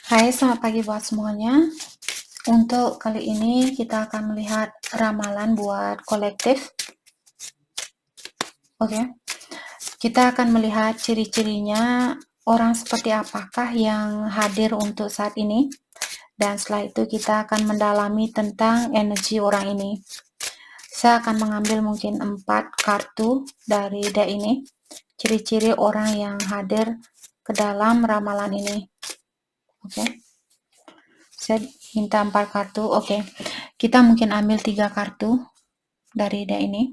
Hai, selamat pagi buat semuanya. Untuk kali ini kita akan melihat ramalan buat kolektif. Oke. Kita akan melihat ciri-cirinya orang seperti apakah yang hadir untuk saat ini. Dan setelah itu kita akan mendalami tentang energi orang ini. Saya akan mengambil mungkin 4 kartu dari deck ini. Ciri-ciri orang yang hadir ke dalam ramalan ini. Oke. Saya minta 4 kartu. Oke. Kita mungkin ambil 3 kartu dari deck ini.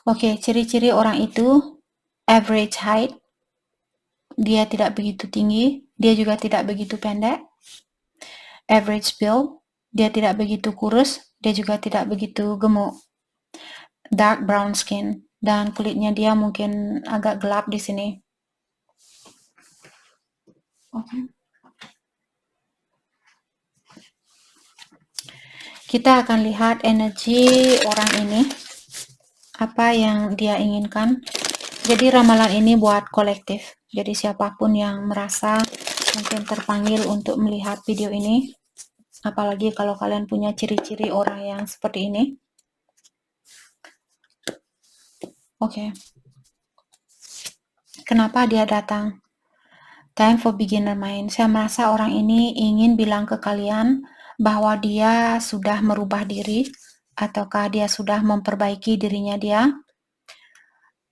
Oke, ciri-ciri orang itu average height. Dia tidak begitu tinggi, dia juga tidak begitu pendek. Average build, dia tidak begitu kurus, dia juga tidak begitu gemuk. Dark brown skin, dan kulitnya dia mungkin agak gelap di sini. Oke. Kita akan lihat energi orang ini, apa yang dia inginkan. Jadi ramalan ini buat kolektif. Jadi siapapun yang merasa mungkin terpanggil untuk melihat video ini, apalagi kalau kalian punya ciri-ciri orang yang seperti ini. Oke. Kenapa dia datang? Time for beginner mind. Saya merasa orang ini ingin bilang ke kalian bahwa dia sudah merubah diri, ataukah dia sudah memperbaiki dirinya dia.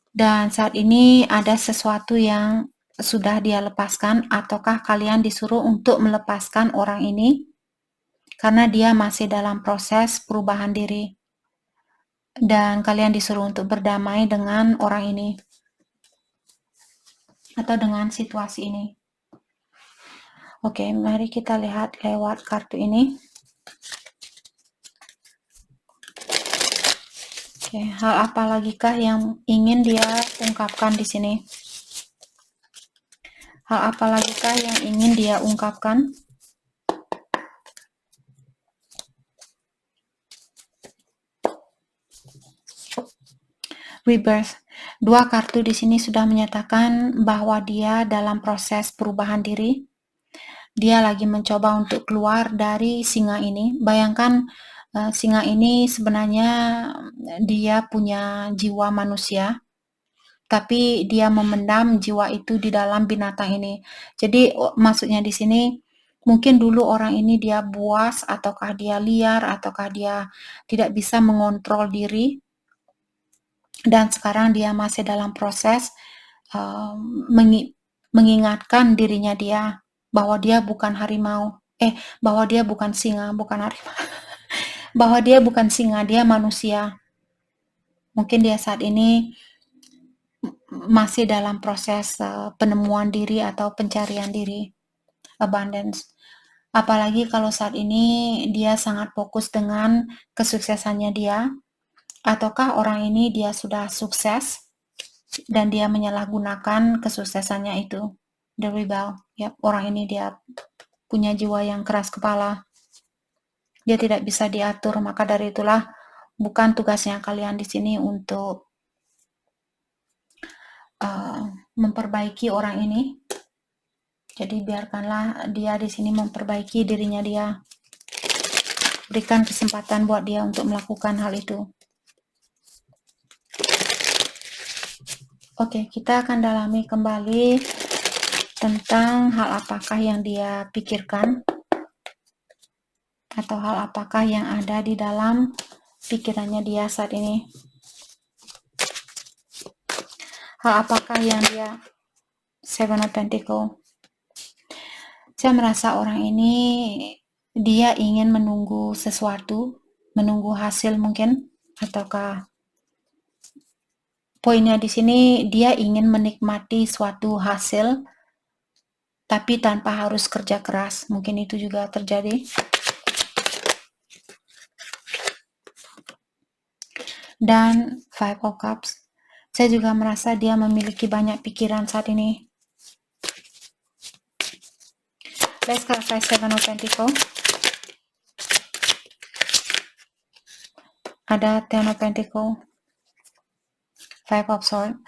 Dan saat ini ada sesuatu yang sudah dia lepaskan, ataukah kalian disuruh untuk melepaskan orang ini karena dia masih dalam proses perubahan diri. Dan kalian disuruh untuk berdamai dengan orang ini atau dengan situasi ini. Oke, mari kita lihat lewat kartu ini. Oke, hal apa lagi kah yang ingin dia ungkapkan di sini? Hal apa lagi kah yang ingin dia ungkapkan? Rebirth. Dua kartu di sini sudah menyatakan bahwa dia dalam proses perubahan diri. Dia lagi mencoba untuk keluar dari singa ini. Bayangkan singa ini sebenarnya dia punya jiwa manusia, tapi dia memendam jiwa itu di dalam binatang ini. Jadi maksudnya di sini mungkin dulu orang ini dia buas, ataukah dia liar, ataukah dia tidak bisa mengontrol diri, dan sekarang dia masih dalam proses mengingatkan dirinya dia bahwa dia bukan harimau, bahwa dia bukan singa, bukan harimau, bahwa dia bukan singa, dia manusia. Mungkin dia saat ini masih dalam proses penemuan diri atau pencarian diri, abundance. Apalagi kalau saat ini dia sangat fokus dengan kesuksesannya dia, ataukah orang ini dia sudah sukses dan dia menyalahgunakan kesuksesannya itu. The rebel. Yap, orang ini dia punya jiwa yang keras kepala. Dia tidak bisa diatur, maka dari itulah bukan tugasnya kalian di sini untuk memperbaiki orang ini. Jadi biarkanlah dia di sini memperbaiki dirinya dia. Berikan kesempatan buat dia untuk melakukan hal itu. Oke, kita akan dalami kembali tentang hal apakah yang dia pikirkan, atau hal apakah yang ada di dalam pikirannya dia saat ini. Hal apakah yang dia Seven of Pentacles. Saya merasa orang ini dia ingin menunggu sesuatu, menunggu hasil mungkin, ataukah poinnya di sini dia ingin menikmati suatu hasil tapi tanpa harus kerja keras. Mungkin itu juga terjadi. Dan Five of Cups. Saya juga merasa dia memiliki banyak pikiran saat ini. Let's clarify Seven of Pentacles. Ada Ten of Pentacles. Five of Swords.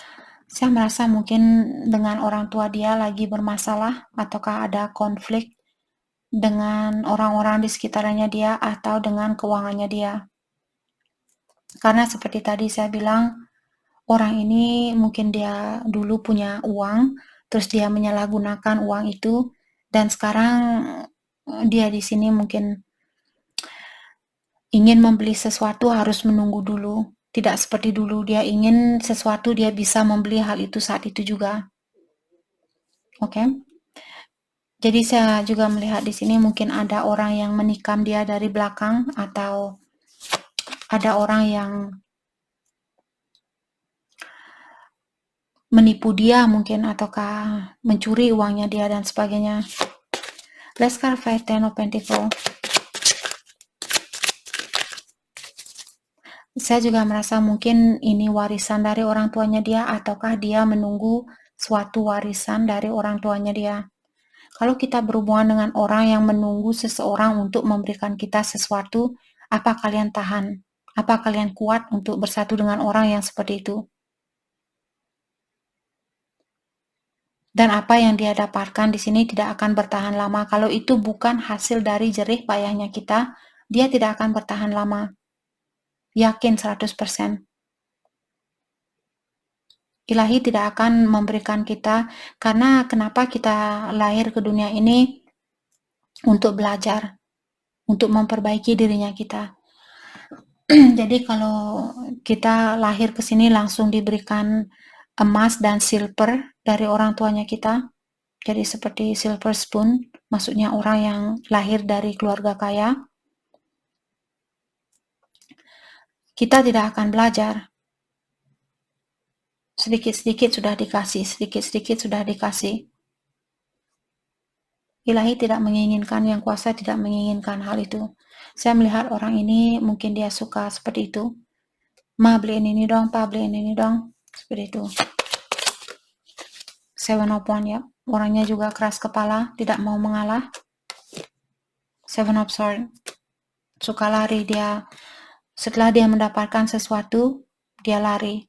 Saya merasa mungkin dengan orang tua dia lagi bermasalah ataukah ada konflik dengan orang-orang di sekitarnya dia atau dengan keuangannya dia. Karena seperti tadi saya bilang, orang ini mungkin dia dulu punya uang, terus dia menyalahgunakan uang itu, dan sekarang dia di sini mungkin ingin membeli sesuatu harus menunggu dulu. Tidak seperti dulu, dia ingin sesuatu dia bisa membeli hal itu saat itu juga. Oke. Jadi saya juga melihat di sini mungkin ada orang yang menikam dia dari belakang atau ada orang yang menipu dia mungkin ataukah mencuri uangnya dia dan sebagainya. Let's clarify Ten of Pentacles. Saya juga merasa mungkin ini warisan dari orang tuanya dia ataukah dia menunggu suatu warisan dari orang tuanya dia. Kalau kita berhubungan dengan orang yang menunggu seseorang untuk memberikan kita sesuatu, apa kalian tahan? Apa kalian kuat untuk bersatu dengan orang yang seperti itu? Dan apa yang dia dapatkan di sini tidak akan bertahan lama. Kalau itu bukan hasil dari jerih payahnya kita, dia tidak akan bertahan lama. Yakin 100%. Ilahi tidak akan memberikan kita, karena kenapa kita lahir ke dunia ini? Untuk belajar, untuk memperbaiki dirinya kita. Jadi kalau kita lahir ke sini langsung diberikan emas dan silver dari orang tuanya kita, jadi seperti silver spoon, maksudnya orang yang lahir dari keluarga kaya, kita tidak akan belajar. Sedikit-sedikit sudah dikasih, sedikit-sedikit sudah dikasih. Ilahi tidak menginginkan, yang kuasa tidak menginginkan hal itu. Saya melihat orang ini mungkin dia suka seperti itu. Ma, beliin ini dong, pa, beliin ini dong. Seperti itu. Seven of Wands, ya. Orangnya juga keras kepala, tidak mau mengalah. Seven of Swords. Suka lari dia. Setelah dia mendapatkan sesuatu, dia lari.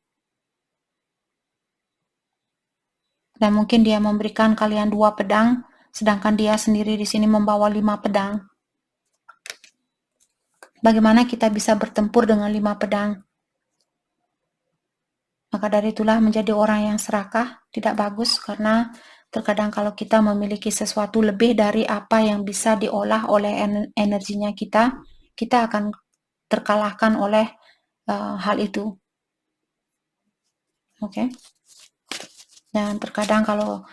Dan mungkin dia memberikan kalian 2 pedang, sedangkan dia sendiri di sini membawa 5 pedang. Bagaimana kita bisa bertempur dengan 5 pedang? Maka dari itulah menjadi orang yang serakah tidak bagus, karena terkadang kalau kita memiliki sesuatu lebih dari apa yang bisa diolah oleh energinya kita, kita akan terkalahkan oleh hal itu. Oke. Dan terkadang kalau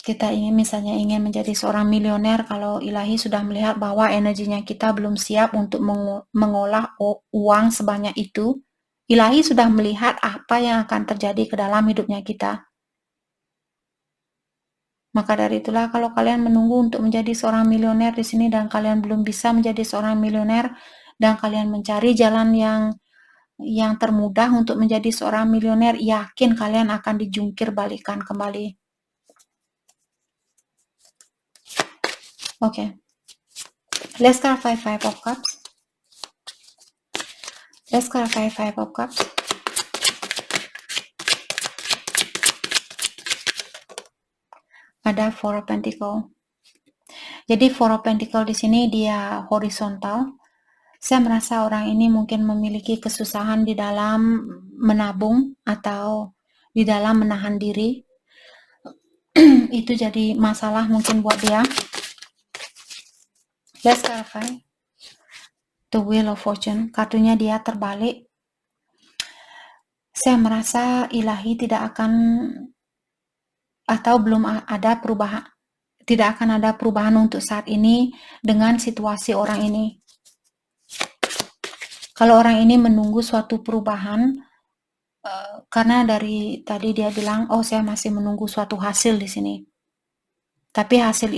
kita misalnya ingin menjadi seorang milioner, kalau ilahi sudah melihat bahwa energinya kita belum siap untuk mengolah uang sebanyak itu, ilahi sudah melihat apa yang akan terjadi ke dalam hidupnya kita. Maka dari itulah kalau kalian menunggu untuk menjadi seorang milioner di sini dan kalian belum bisa menjadi seorang milioner dan kalian mencari jalan yang termudah untuk menjadi seorang milioner, yakin kalian akan dijungkir balikan kembali. Oke. Let's clarify Five of Cups. Let's clarify Five of Cups. Ada Four of Pentacles. Jadi Four of Pentacles di sini dia horizontal. Saya merasa orang ini mungkin memiliki kesusahan di dalam menabung atau di dalam menahan diri. Itu jadi masalah mungkin buat dia. Let's clarify. The Wheel of Fortune. Kartunya dia terbalik. Saya merasa ilahi tidak akan atau belum ada perubahan. Tidak akan ada perubahan untuk saat ini dengan situasi orang ini. Kalau orang ini menunggu suatu perubahan, karena dari tadi dia bilang, oh saya masih menunggu suatu hasil di sini. Tapi hasil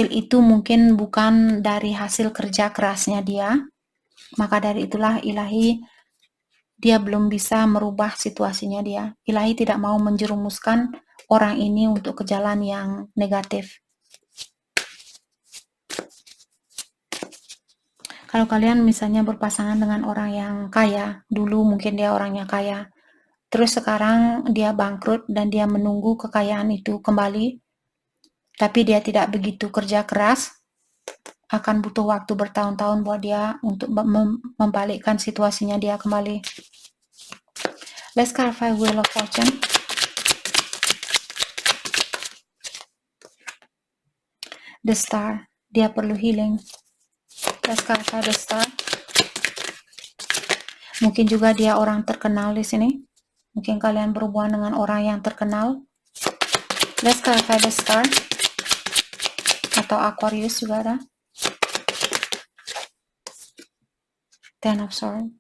itu mungkin bukan dari hasil kerja kerasnya dia. Maka dari itulah ilahi dia belum bisa merubah situasinya dia. Ilahi tidak mau menjerumuskan orang ini untuk ke jalan yang negatif. Kalau kalian misalnya berpasangan dengan orang yang kaya, dulu mungkin dia orangnya kaya, terus sekarang dia bangkrut dan dia menunggu kekayaan itu kembali, tapi dia tidak begitu kerja keras, akan butuh waktu bertahun-tahun buat dia untuk membalikkan situasinya dia kembali. Let's clarify Wheel of Fortune. The Star, dia perlu healing. Let's clarify the Star. Mungkin juga dia orang terkenal di sini. Mungkin kalian berhubungan dengan orang yang terkenal. Let's clarify the Star. Atau Aquarius juga ada. Ten of Swords.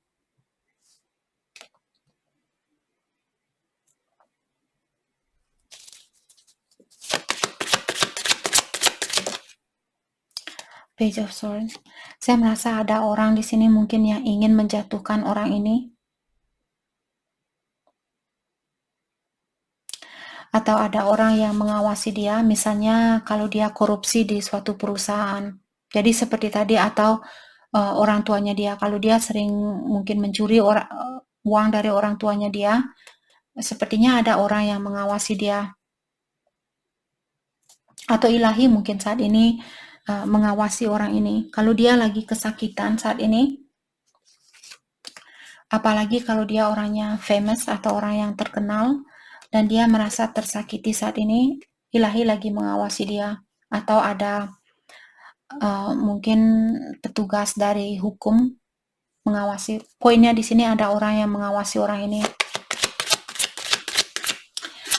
Page of Swords. Saya merasa ada orang di sini mungkin yang ingin menjatuhkan orang ini. Atau ada orang yang mengawasi dia, misalnya kalau dia korupsi di suatu perusahaan. Jadi seperti tadi, atau orang tuanya dia, kalau dia sering mungkin mencuri uang dari orang tuanya dia, sepertinya ada orang yang mengawasi dia. Atau ilahi mungkin saat ini mengawasi orang ini. Kalau dia lagi kesakitan saat ini, apalagi kalau dia orangnya famous atau orang yang terkenal, dan dia merasa tersakiti saat ini, ilahi lagi mengawasi dia. Atau ada mungkin petugas dari hukum mengawasi. Poinnya di sini ada orang yang mengawasi orang ini.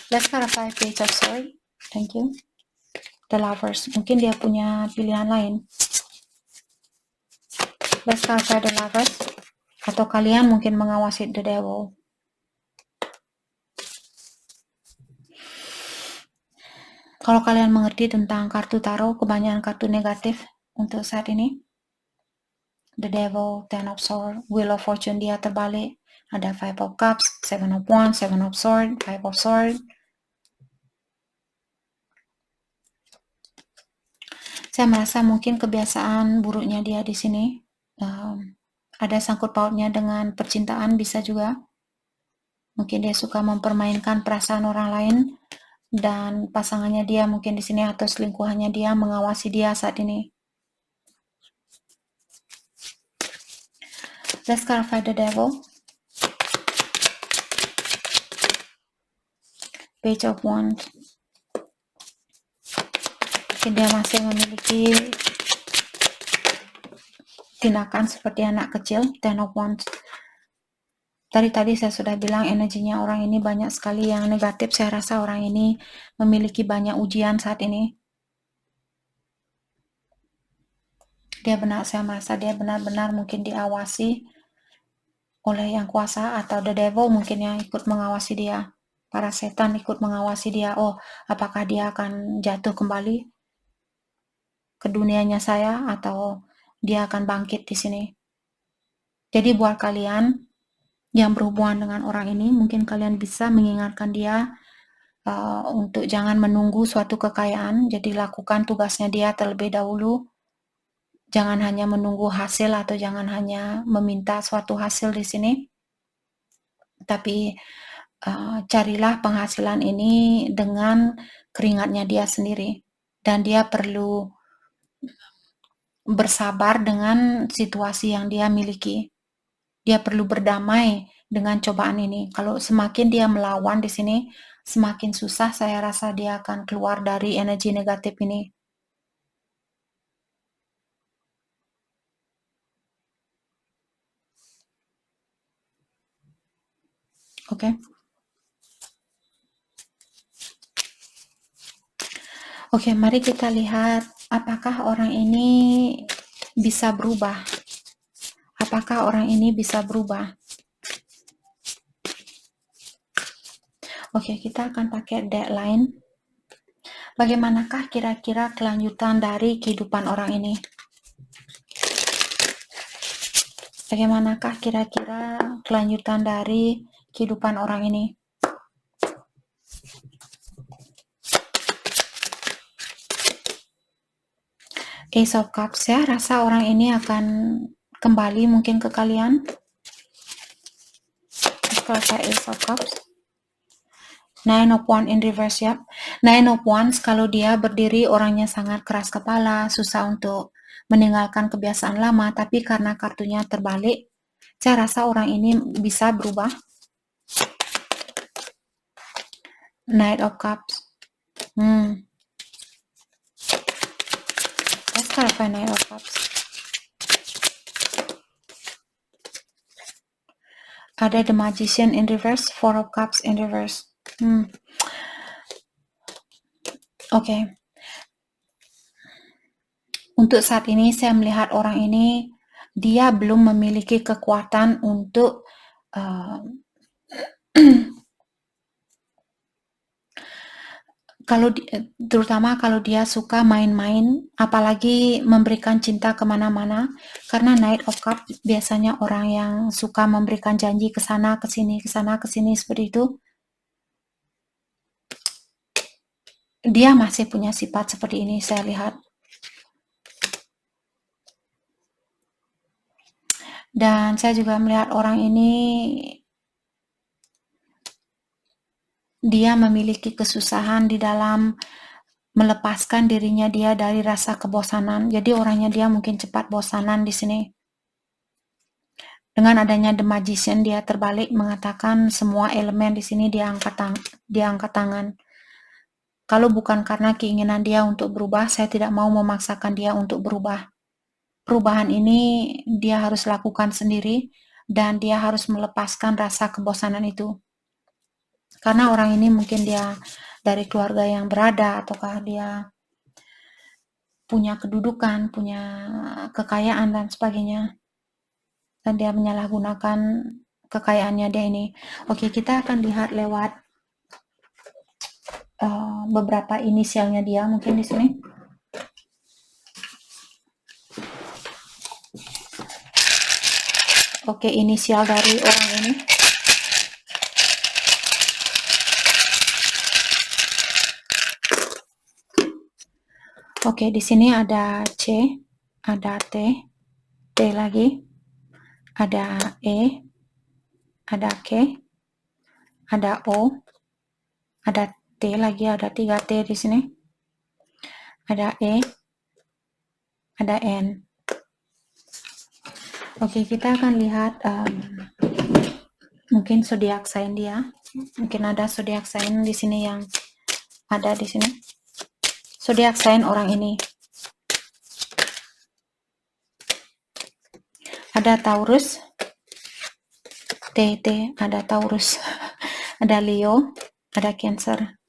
Let's clarify Page of Swords. Thank you. The Lovers. Mungkin dia punya pilihan lain. Let's clarify the Lovers. Atau kalian mungkin mengawasi the Devil. Kalau kalian mengerti tentang kartu tarot, kebanyakan kartu negatif untuk saat ini. The Devil, Ten of Swords, Wheel of Fortune dia terbalik. Ada Five of Cups, Seven of Wands, Seven of Swords, Five of Swords. Saya merasa mungkin kebiasaan buruknya dia di sini ada sangkut pautnya dengan percintaan, bisa juga. Mungkin dia suka mempermainkan perasaan orang lain dan pasangannya dia mungkin di sini atau selingkuhannya dia mengawasi dia saat ini. Let's clarify the Devil. Page of Wands. Mungkin dia masih memiliki tindakan seperti anak kecil. Ten of Wands. Tadi saya sudah bilang energinya orang ini banyak sekali yang negatif. Saya rasa orang ini memiliki banyak ujian saat ini. Saya merasa dia benar-benar mungkin diawasi oleh yang kuasa, atau the devil mungkin yang ikut mengawasi dia. Para setan ikut mengawasi dia. Oh, apakah dia akan jatuh kembali ke dunianya saya, atau dia akan bangkit di sini. Jadi buat kalian yang berhubungan dengan orang ini, mungkin kalian bisa mengingatkan dia untuk jangan menunggu suatu kekayaan. Jadi lakukan tugasnya dia terlebih dahulu. Jangan hanya menunggu hasil atau jangan hanya meminta suatu hasil di sini. Tapi carilah penghasilan ini dengan keringatnya dia sendiri. Dan dia perlu bersabar dengan situasi yang dia miliki. Dia perlu berdamai dengan cobaan ini. Kalau semakin dia melawan di sini, semakin susah saya rasa dia akan keluar dari energi negatif ini. Oke. Oke, mari kita lihat apakah orang ini bisa berubah. Apakah orang ini bisa berubah? Oke, kita akan pakai deadline. Bagaimanakah kira-kira kelanjutan dari kehidupan orang ini? Bagaimanakah kira-kira kelanjutan dari kehidupan orang ini? Ace of Cups, saya rasa orang ini akan kembali mungkin ke kalian. Sekarang Ace of Cups. Nine of Wands in reverse ya. Nine of Wands kalau dia berdiri orangnya sangat keras kepala, susah untuk meninggalkan kebiasaan lama, tapi karena kartunya terbalik, saya rasa orang ini bisa berubah. Knight of Cups. Let's clarify Knight of Cups. Ada The Magician in reverse, Four of Cups in reverse. Oke. Untuk saat ini saya melihat orang ini dia belum memiliki kekuatan untuk terutama kalau dia suka main-main, apalagi memberikan cinta kemana-mana, karena Knight of Cups biasanya orang yang suka memberikan janji ke sana, ke sini, seperti itu. Dia masih punya sifat seperti ini, saya lihat. Dan saya juga melihat orang ini dia memiliki kesusahan di dalam melepaskan dirinya dia dari rasa kebosanan. Jadi orangnya dia mungkin cepat bosanan di sini. Dengan adanya The Magician dia terbalik mengatakan semua elemen di sini diangkat tangan. Kalau bukan karena keinginan dia untuk berubah, saya tidak mau memaksakan dia untuk berubah. Perubahan ini dia harus lakukan sendiri dan dia harus melepaskan rasa kebosanan itu. Karena orang ini mungkin dia dari keluarga yang berada ataukah dia punya kedudukan, punya kekayaan dan sebagainya. Dan dia menyalahgunakan kekayaannya dia ini. Oke, kita akan lihat lewat beberapa inisialnya dia mungkin di sini. Oke, inisial dari orang ini. Oke, di sini ada C, ada T lagi, ada E, ada K, ada O, ada T lagi, ada 3 T di sini, ada E, ada N. Oke, kita akan lihat mungkin zodiak sign dia. Mungkin ada zodiak sign di sini yang ada di sini. Zodiak sign orang ini. Ada Taurus, TT, ada Taurus, ada Leo, ada Cancer.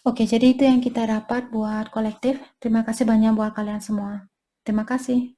Oke, jadi itu yang kita dapat buat kolektif. Terima kasih banyak buat kalian semua. Terima kasih.